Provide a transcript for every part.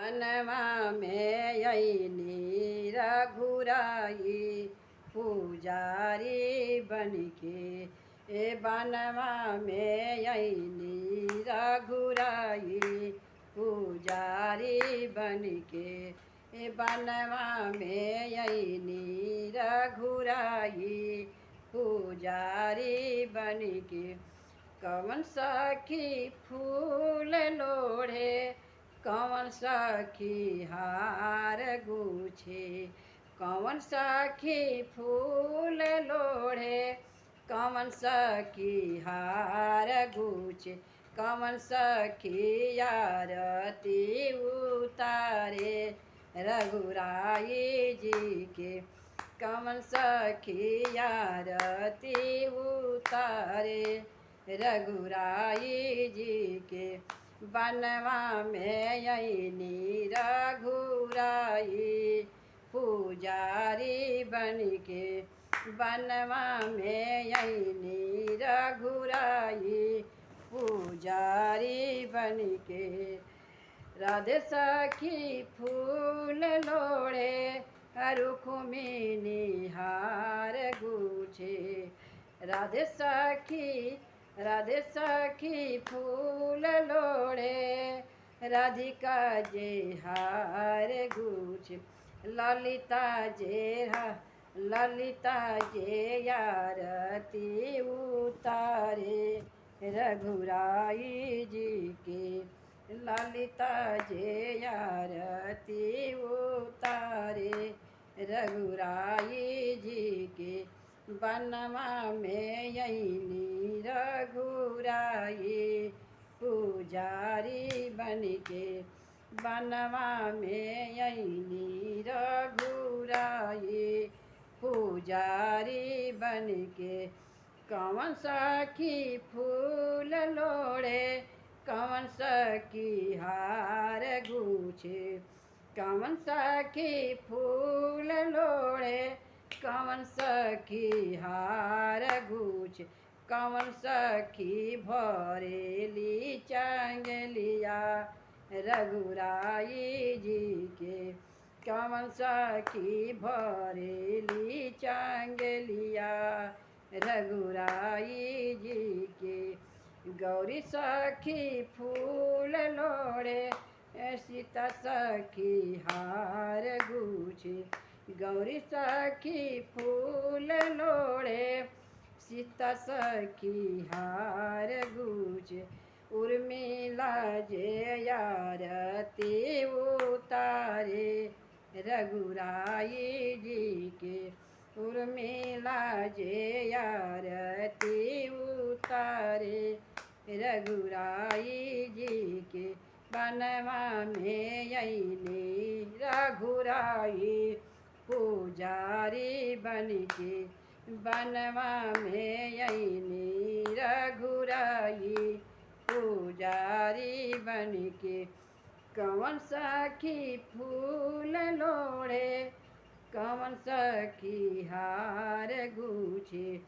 बनवा में अइनी रघुराई पुजारी बनके। ए बनवा में अइनी रघुराई पुजारी बनके। ए बनवा में अइनी रघुराई पुजारी बनके। कवन सखी फूल लोढ़े, कवन सखी हार गुछे। कवन सखी फूल लोढ़े, कवन सखी हार गुछे। कवन सखी आरती उतारे रघुराई जी के। कवन सखी आरती उतारे रघुराई जी के। बनवा में अइनी रघुराई पुजारी बनके। बनवा में अइनी रघुराई पुजारी बनके। राधे सखी फूल लोढ़े, रुक्मिणी हार गुछे। राधे सखी फूल लोढ़े, राधिका जे हार गुछे। ललिता जे आरती उतारे रघुराई जी के। ललिता जे आरती उतारे रघुराई जी के। बनवा में अइनी रघुराई पुजारी बनके। बनवा में अइनी रघुराई पुजारी बनके। कवन सखी फूल लोढ़े, कवन सखी हार गुछे। कवन सखी फूल लोढ़े, कवन सखी हार गुछे। कवन सखी भरेली चंगलिया रघुराई जी के। कवन सखी भरेली चंगलिया रघुराई जी के। गौरी सखी फूल लोढ़े, सीता सखी हार गुछे। गौरी सखी फूल लोढ़े, सीता सखी हार गुछे। उर्मिला जे आरती उतारे रघुराई जी के। उर्मिला जे आरती उतारे रघुराई जी के। बनवा में अइनी रघुराई पुजारी बनके। बनवा में अइनी रघुराई पुजारी बनके। कवन सखी फूल लोढ़े, कवन सखी हार गुछे।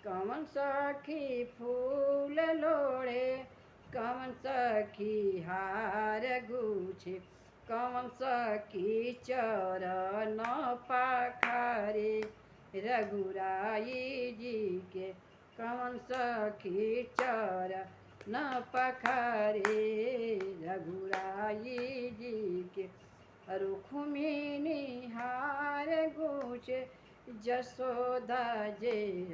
कवन सखी फूल लोढ़े, कवन सखी हार गुछे। कवन सखी चरण पखारे रघुराई जी के। कवन सखी चरण पखारे रघुराई जी के। रुक्मिणी हार गुछे, जसोदा जे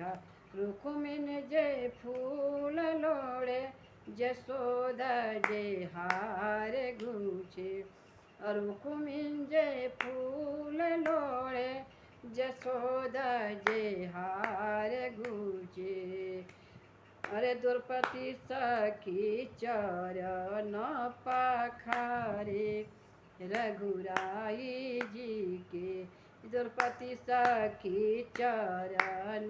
रुक्मिणी जे फूल लोढ़े, जसोदा जे हार गुछे। रुक्मिणी जे फूल लोढ़े, जसोदा जे हार गुछे। अरे द्रौपदी सखी चरण पखारे रघुराई जी के। द्रौपदी सखी चरण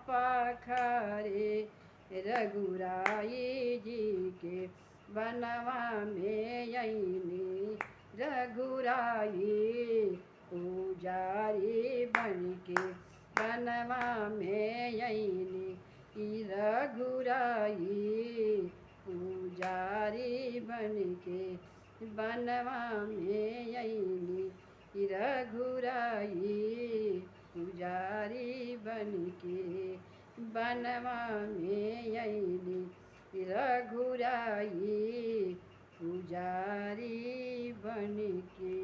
पखारे रघुराई जी के। बनवा में अइनी रघुराई पुजारी बनके। बनवा में अइनी रघुराई पुजारी बनके। बनवा में अइनी रघुराई पुजारी बनके बनवा में अइनी रघुराई पुजारी बनके।